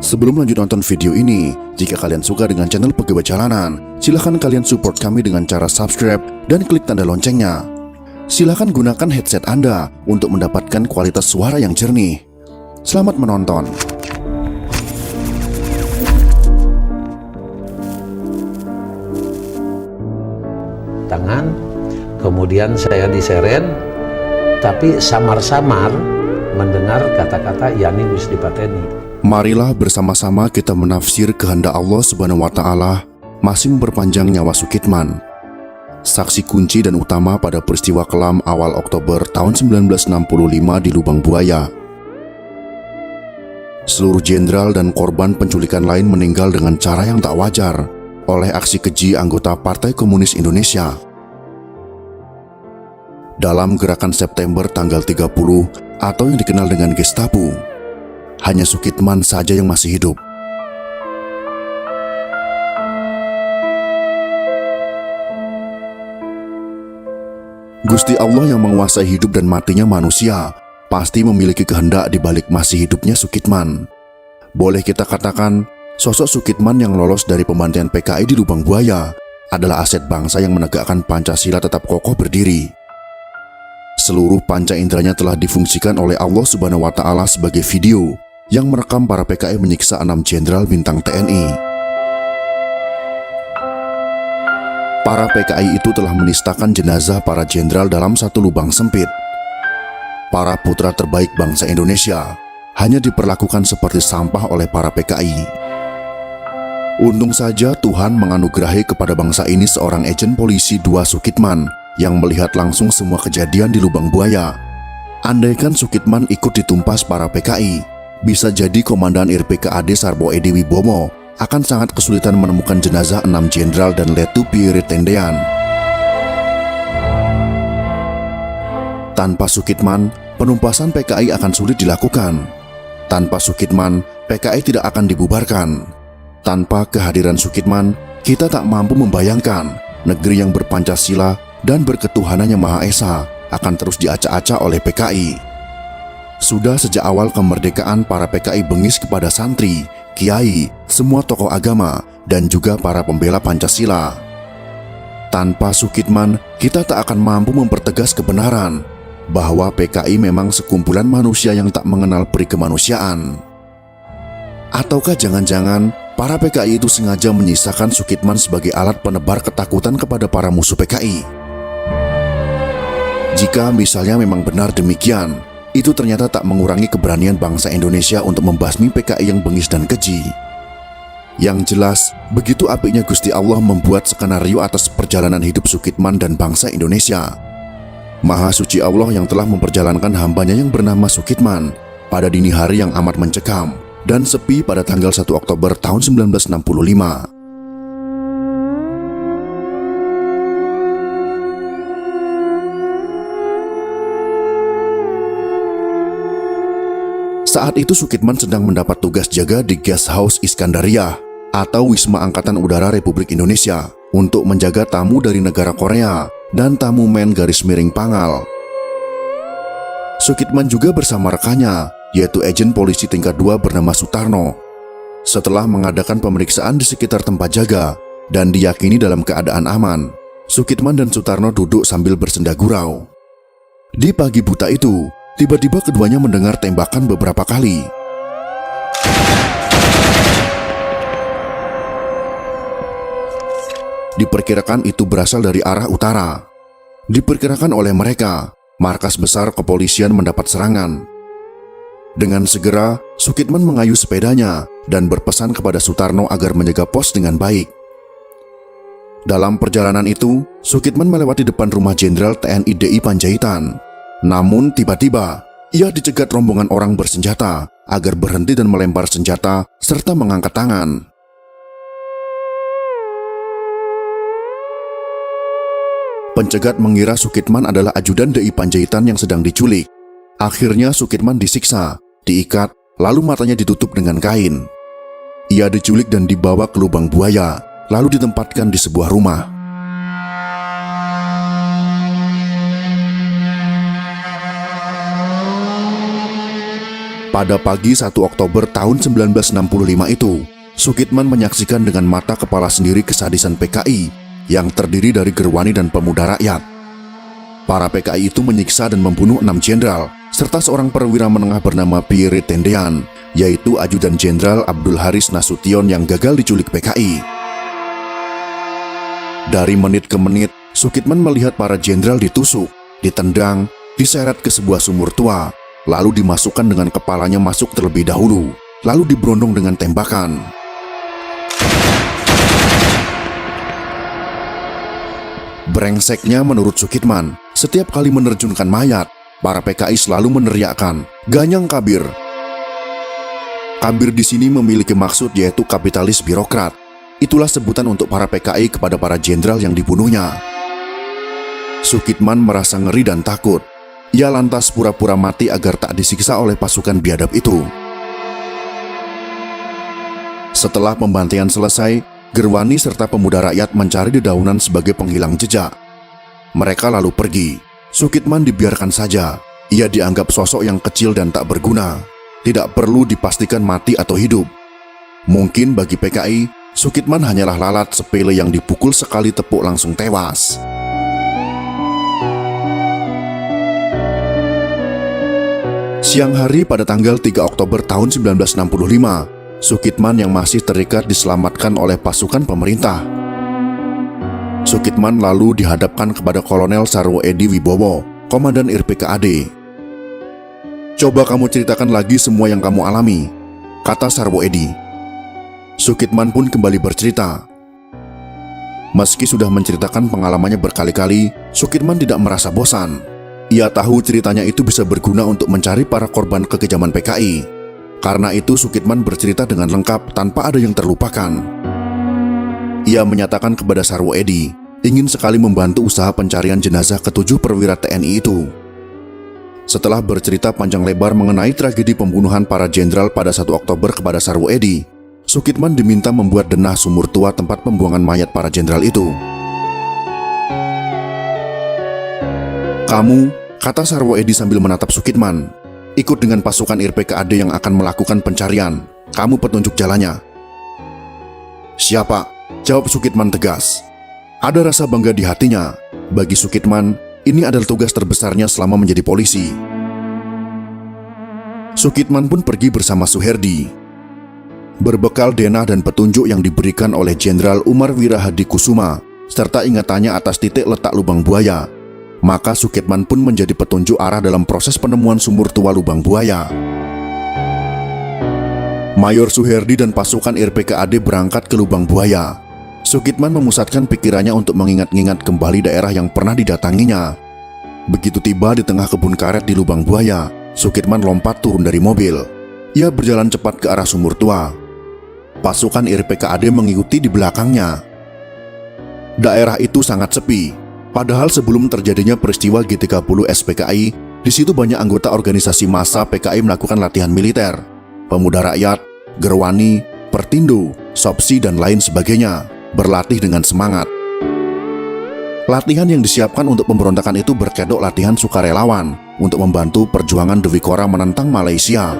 Sebelum lanjut nonton video ini, jika kalian suka dengan channel Pegawai Jalanan, silahkan kalian support kami dengan cara subscribe dan klik tanda loncengnya. Silahkan gunakan headset Anda untuk mendapatkan kualitas suara yang jernih. Selamat menonton. Tangan, kemudian saya diseret, tapi samar-samar mendengar kata-kata Yani wis dipateni. Marilah bersama-sama kita menafsir kehendak Allah Subhanahu wa Ta'ala masih memperpanjang nyawa Sukitman, saksi kunci dan utama pada peristiwa kelam awal Oktober tahun 1965 di Lubang Buaya. Seluruh jenderal dan korban penculikan lain meninggal dengan cara yang tak wajar oleh aksi keji anggota Partai Komunis Indonesia. Dalam gerakan September tanggal 30 atau yang dikenal dengan Gestapo, hanya Sukitman saja yang masih hidup. Gusti Allah yang menguasai hidup dan matinya manusia pasti memiliki kehendak di balik masih hidupnya Sukitman. Boleh kita katakan, sosok Sukitman yang lolos dari pembantaian PKI di Lubang Buaya adalah aset bangsa yang menegakkan Pancasila tetap kokoh berdiri. Seluruh panca inderanya telah difungsikan oleh Allah Subhanahu wa Ta'ala sebagai video yang merekam para PKI menyiksa 6 jenderal bintang TNI. Para PKI itu telah menistakan jenazah para jenderal dalam satu lubang sempit. Para putra terbaik bangsa Indonesia hanya diperlakukan seperti sampah oleh para PKI. Untung saja Tuhan menganugerahi kepada bangsa ini seorang agen polisi 2 Sukitman yang melihat langsung semua kejadian di Lubang Buaya. Andaikan Sukitman ikut ditumpas para PKI, bisa jadi Komandan RPKAD Sarbo Edi Wibowo akan sangat kesulitan menemukan jenazah 6 jenderal dan Letu Pierre Tendean. Tanpa Sukitman, penumpasan PKI akan sulit dilakukan. Tanpa Sukitman, PKI tidak akan dibubarkan. Tanpa kehadiran Sukitman, kita tak mampu membayangkan negeri yang berpancasila dan berketuhanan yang Maha Esa akan terus diacak-acak oleh PKI. Sudah sejak awal kemerdekaan, para PKI bengis kepada santri, kiai, semua tokoh agama, dan juga para pembela Pancasila. Tanpa Sukitman, kita tak akan mampu mempertegas kebenaran bahwa PKI memang sekumpulan manusia yang tak mengenal peri kemanusiaan. Ataukah jangan-jangan para PKI itu sengaja menyisakan Sukitman sebagai alat penebar ketakutan kepada para musuh PKI? Jika misalnya memang benar demikian, itu ternyata tak mengurangi keberanian bangsa Indonesia untuk membasmi PKI yang bengis dan keji. Yang jelas, begitu apiknya Gusti Allah membuat skenario atas perjalanan hidup Sukitman dan bangsa Indonesia. Maha suci Allah yang telah memperjalankan hambanya yang bernama Sukitman pada dini hari yang amat mencekam dan sepi pada tanggal 1 Oktober tahun 1965. Saat itu Sukitman sedang mendapat tugas jaga di Guest House Iskandariyah atau Wisma Angkatan Udara Republik Indonesia untuk menjaga tamu dari negara Korea dan tamu men garis miring Pangal. Sukitman juga bersama rekannya, yaitu agen polisi tingkat 2 bernama Sutarno. Setelah mengadakan pemeriksaan di sekitar tempat jaga dan diyakini dalam keadaan aman, Sukitman dan Sutarno duduk sambil bersenda gurau. Di pagi buta itu, tiba-tiba keduanya mendengar tembakan beberapa kali. Diperkirakan itu berasal dari arah utara. Diperkirakan oleh mereka, markas besar kepolisian mendapat serangan. Dengan segera, Sukitman mengayuh sepedanya dan berpesan kepada Sutarno agar menjaga pos dengan baik. Dalam perjalanan itu, Sukitman melewati depan rumah Jenderal TNI DI Panjaitan. Namun tiba-tiba, ia dicegat rombongan orang bersenjata agar berhenti dan melempar senjata serta mengangkat tangan. Pencegat mengira Sukitman adalah ajudan DI Panjaitan yang sedang diculik. Akhirnya Sukitman disiksa, diikat, lalu matanya ditutup dengan kain. Ia diculik dan dibawa ke Lubang Buaya, lalu ditempatkan di sebuah rumah. Pada pagi 1 Oktober tahun 1965 itu, Sukitman menyaksikan dengan mata kepala sendiri kesadisan PKI yang terdiri dari Gerwani dan pemuda rakyat. Para PKI itu menyiksa dan membunuh 6 jenderal, serta seorang perwira menengah bernama Pierre Tendean, yaitu Ajudan Jenderal Abdul Haris Nasution yang gagal diculik PKI. Dari menit ke menit, Sukitman melihat para jenderal ditusuk, ditendang, diseret ke sebuah sumur tua, lalu dimasukkan dengan kepalanya masuk terlebih dahulu, lalu diberondong dengan tembakan. Brengseknya menurut Sukitman, setiap kali menerjunkan mayat, para PKI selalu meneriakkan, "Ganyang Kabir." Kabir di sini memiliki maksud yaitu kapitalis birokrat. Itulah sebutan untuk para PKI kepada para jenderal yang dibunuhnya. Sukitman merasa ngeri dan takut. Ia lantas pura-pura mati agar tak disiksa oleh pasukan biadab itu. Setelah pembantaian selesai, Gerwani serta pemuda rakyat mencari dedaunan sebagai penghilang jejak. Mereka lalu pergi. Sukitman dibiarkan saja. Ia dianggap sosok yang kecil dan tak berguna. Tidak perlu dipastikan mati atau hidup. Mungkin bagi PKI, Sukitman hanyalah lalat sepele yang dipukul sekali tepuk langsung tewas. Siang hari pada tanggal 3 Oktober tahun 1965, Sukitman yang masih terikat diselamatkan oleh pasukan pemerintah. Sukitman lalu dihadapkan kepada Kolonel Sarwo Edi Wibowo, Komandan IRPKAD. "Coba kamu ceritakan lagi semua yang kamu alami," kata Sarwo Edi. Sukitman pun kembali bercerita. Meski sudah menceritakan pengalamannya berkali-kali, Sukitman tidak merasa bosan. Ia tahu ceritanya itu bisa berguna untuk mencari para korban kekejaman PKI. Karena itu Sukitman bercerita dengan lengkap tanpa ada yang terlupakan. Ia menyatakan kepada Sarwo Edi, ingin sekali membantu usaha pencarian jenazah ke-7 perwira TNI itu. Setelah bercerita panjang lebar mengenai tragedi pembunuhan para jenderal pada 1 Oktober kepada Sarwo Edi, Sukitman diminta membuat denah sumur tua tempat pembuangan mayat para jenderal itu. "Kamu," kata Sarwo Edi sambil menatap Sukitman, "ikut dengan pasukan IRPKAD yang akan melakukan pencarian. Kamu petunjuk jalannya." "Siapa?" jawab Sukitman tegas. Ada rasa bangga di hatinya. Bagi Sukitman, ini adalah tugas terbesarnya selama menjadi polisi. Sukitman pun pergi bersama Suherdi. Berbekal denah dan petunjuk yang diberikan oleh Jenderal Umar Wirahadi Kusuma, serta ingatannya atas titik letak lubang buaya, maka Sukitman pun menjadi petunjuk arah dalam proses penemuan sumur tua lubang buaya. Mayor Suherdi dan pasukan IRPKAD berangkat ke lubang buaya. Sukitman memusatkan pikirannya untuk mengingat-ingat kembali daerah yang pernah didatanginya. Begitu tiba di tengah kebun karet di lubang buaya, Sukitman lompat turun dari mobil. Ia berjalan cepat ke arah sumur tua. Pasukan IRPKAD mengikuti di belakangnya. Daerah itu sangat sepi. Padahal sebelum terjadinya peristiwa G30 SPKI, di situ banyak anggota organisasi massa PKI melakukan latihan militer. Pemuda rakyat, Gerwani, Pertindo, Sopsi, dan lain sebagainya berlatih dengan semangat. Latihan yang disiapkan untuk pemberontakan itu berkedok latihan sukarelawan untuk membantu perjuangan Dewi Kora menentang Malaysia.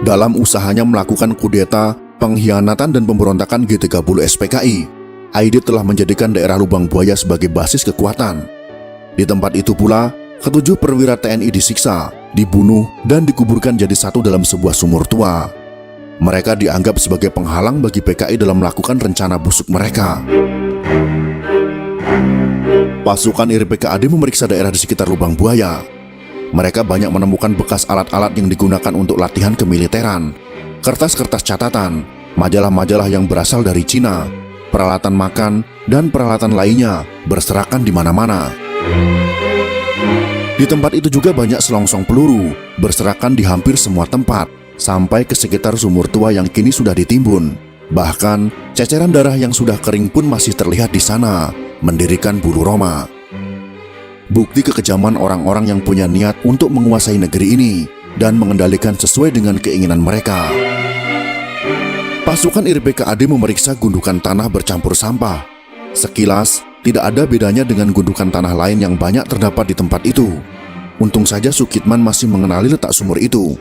Dalam usahanya melakukan kudeta, pengkhianatan, dan pemberontakan G30 SPKI, Aidit telah menjadikan daerah lubang buaya sebagai basis kekuatan. Di tempat itu pula, ke-7 perwira TNI disiksa, dibunuh, dan dikuburkan jadi satu dalam sebuah sumur tua. Mereka dianggap sebagai penghalang bagi PKI dalam melakukan rencana busuk mereka. Pasukan IRPKAD memeriksa daerah di sekitar lubang buaya. Mereka banyak menemukan bekas alat-alat yang digunakan untuk latihan kemiliteran, kertas-kertas catatan, majalah-majalah yang berasal dari Cina, peralatan makan, dan peralatan lainnya berserakan di mana-mana. Di tempat itu juga banyak selongsong peluru berserakan di hampir semua tempat, sampai ke sekitar sumur tua yang kini sudah ditimbun. Bahkan, ceceran darah yang sudah kering pun masih terlihat di sana, mendirikan bulu roma. Bukti kekejaman orang-orang yang punya niat untuk menguasai negeri ini dan mengendalikan sesuai dengan keinginan mereka. Pasukan IRPKAD memeriksa gundukan tanah bercampur sampah. Sekilas, tidak ada bedanya dengan gundukan tanah lain yang banyak terdapat di tempat itu. Untung saja Sukitman masih mengenali letak sumur itu.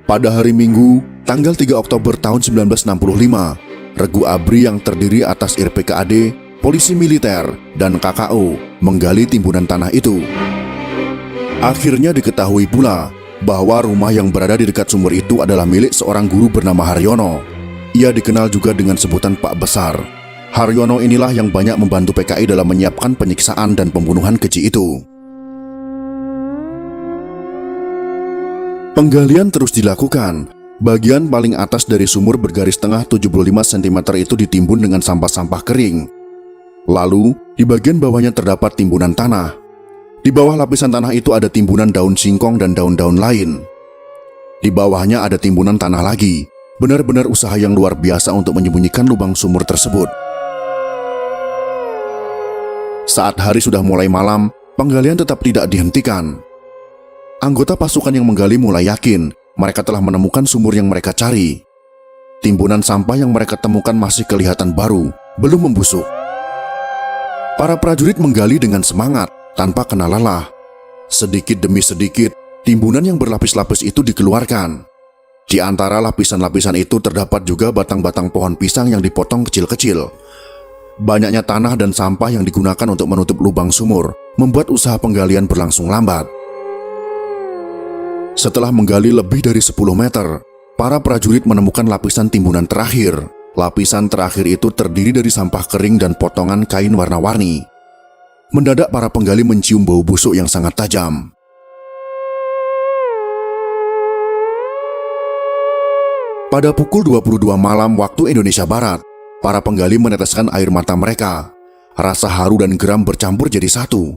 Pada hari Minggu, tanggal 3 Oktober tahun 1965, regu ABRI yang terdiri atas RPKAD, polisi militer, dan KKO menggali timbunan tanah itu. Akhirnya diketahui pula bahwa rumah yang berada di dekat sumur itu adalah milik seorang guru bernama Haryono. Ia dikenal juga dengan sebutan Pak Besar. Haryono inilah yang banyak membantu PKI dalam menyiapkan penyiksaan dan pembunuhan keji itu. Penggalian terus dilakukan. Bagian paling atas dari sumur bergaris tengah 75 cm itu ditimbun dengan sampah-sampah kering. Lalu, di bagian bawahnya terdapat timbunan tanah. Di bawah lapisan tanah itu ada timbunan daun singkong dan daun-daun lain. Di bawahnya ada timbunan tanah lagi. Benar-benar usaha yang luar biasa untuk menyembunyikan lubang sumur tersebut. Saat hari sudah mulai malam, penggalian tetap tidak dihentikan. Anggota pasukan yang menggali mulai yakin mereka telah menemukan sumur yang mereka cari. Timbunan sampah yang mereka temukan masih kelihatan baru, belum membusuk. Para prajurit menggali dengan semangat, tanpa kenal lelah. Sedikit demi sedikit, timbunan yang berlapis-lapis itu dikeluarkan. Di antara lapisan-lapisan itu terdapat juga batang-batang pohon pisang yang dipotong kecil-kecil. Banyaknya tanah dan sampah yang digunakan untuk menutup lubang sumur membuat usaha penggalian berlangsung lambat. Setelah menggali lebih dari 10 meter, para prajurit menemukan lapisan timbunan terakhir. Lapisan terakhir itu terdiri dari sampah kering dan potongan kain warna-warni. Mendadak para penggali mencium bau busuk yang sangat tajam. Pada pukul 22 malam waktu Indonesia Barat, para penggali meneteskan air mata mereka. Rasa haru dan geram bercampur jadi satu.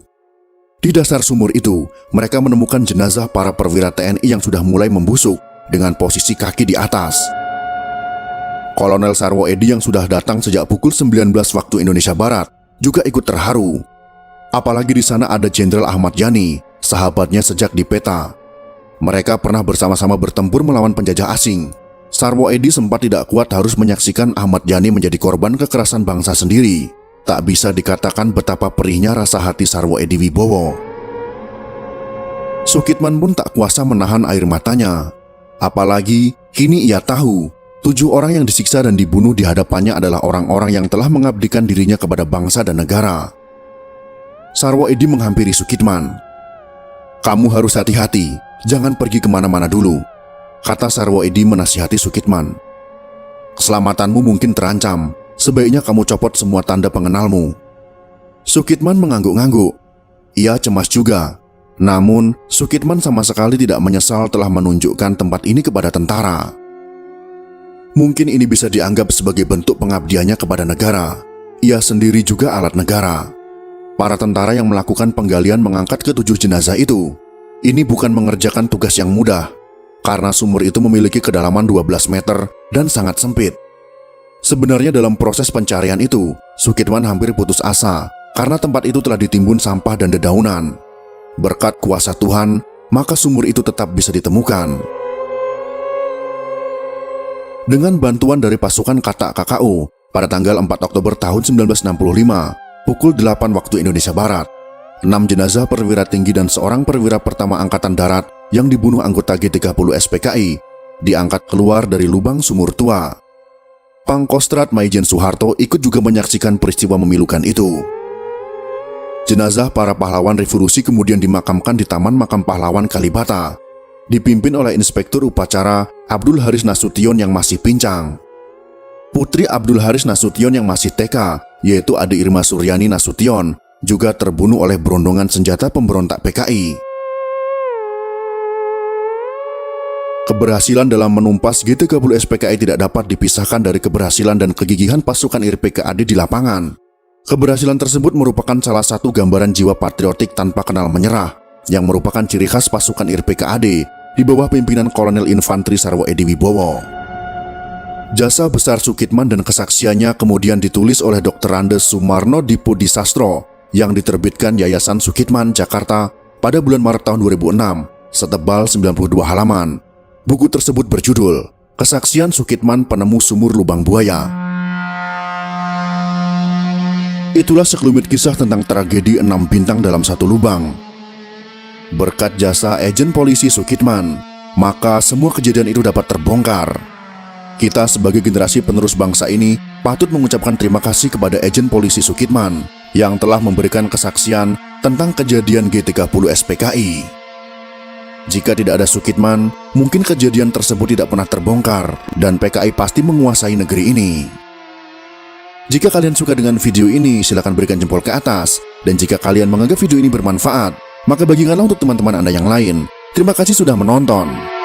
Di dasar sumur itu, mereka menemukan jenazah para perwira TNI yang sudah mulai membusuk dengan posisi kaki di atas. Kolonel Sarwo Edi yang sudah datang sejak pukul 19 waktu Indonesia Barat juga ikut terharu. Apalagi di sana ada Jenderal Ahmad Yani, sahabatnya sejak di peta. Mereka pernah bersama-sama bertempur melawan penjajah asing. Sarwo Edi sempat tidak kuat harus menyaksikan Ahmad Yani menjadi korban kekerasan bangsa sendiri. Tak bisa dikatakan betapa perihnya rasa hati Sarwo Edi Wibowo. Sukitman pun tak kuasa menahan air matanya. Apalagi kini ia tahu 7 orang yang disiksa dan dibunuh di hadapannya adalah orang-orang yang telah mengabdikan dirinya kepada bangsa dan negara. Sarwo Edi menghampiri Sukitman. "Kamu harus hati-hati, jangan pergi kemana-mana dulu," kata Sarwo Edi menasihati Sukitman. "Keselamatanmu mungkin terancam. Sebaiknya kamu copot semua tanda pengenalmu." Sukitman mengangguk-angguk. Ia cemas juga. Namun, Sukitman sama sekali tidak menyesal telah menunjukkan tempat ini kepada tentara. Mungkin ini bisa dianggap sebagai bentuk pengabdiannya kepada negara. Ia sendiri juga alat negara. Para tentara yang melakukan penggalian mengangkat ke-7 jenazah itu. Ini bukan mengerjakan tugas yang mudah, karena sumur itu memiliki kedalaman 12 meter dan sangat sempit. Sebenarnya dalam proses pencarian itu, Sukitman hampir putus asa karena tempat itu telah ditimbun sampah dan dedaunan. Berkat kuasa Tuhan, maka sumur itu tetap bisa ditemukan. Dengan bantuan dari pasukan Katak KKO, pada tanggal 4 Oktober tahun 1965, pukul 8 waktu Indonesia Barat, 6 jenazah perwira tinggi dan seorang perwira pertama Angkatan Darat yang dibunuh anggota G30 SPKI diangkat keluar dari lubang sumur tua. Pangkostrat Maijen Soeharto ikut juga menyaksikan peristiwa memilukan itu. Jenazah para pahlawan revolusi kemudian dimakamkan di Taman Makam Pahlawan Kalibata, dipimpin oleh Inspektur Upacara Abdul Haris Nasution yang masih pincang. Putri Abdul Haris Nasution yang masih TK, yaitu Ade Irma Suryani Nasution, juga terbunuh oleh berondongan senjata pemberontak PKI. Keberhasilan dalam menumpas G30 SPKI tidak dapat dipisahkan dari keberhasilan dan kegigihan pasukan RPKAD di lapangan. Keberhasilan tersebut merupakan salah satu gambaran jiwa patriotik tanpa kenal menyerah, yang merupakan ciri khas pasukan RPKAD di bawah pimpinan Kolonel Infantri Sarwo Edi Wibowo. Jasa besar Sukitman dan kesaksiannya kemudian ditulis oleh Dr. Andes Sumarno Dipodisastro yang diterbitkan Yayasan Sukitman, Jakarta pada bulan Maret tahun 2006, setebal 92 halaman. Buku tersebut berjudul Kesaksian Sukitman Penemu Sumur Lubang Buaya. Itulah sekelumit kisah tentang tragedi 6 bintang dalam satu lubang. Berkat jasa agen polisi Sukitman, maka semua kejadian itu dapat terbongkar. Kita sebagai generasi penerus bangsa ini patut mengucapkan terima kasih kepada Agen Polisi Sukitman yang telah memberikan kesaksian tentang kejadian G30 SPKI. Jika tidak ada Sukitman, mungkin kejadian tersebut tidak pernah terbongkar dan PKI pasti menguasai negeri ini. Jika kalian suka dengan video ini, silakan berikan jempol ke atas. Dan jika kalian menganggap video ini bermanfaat, maka bagikanlah untuk teman-teman Anda yang lain. Terima kasih sudah menonton.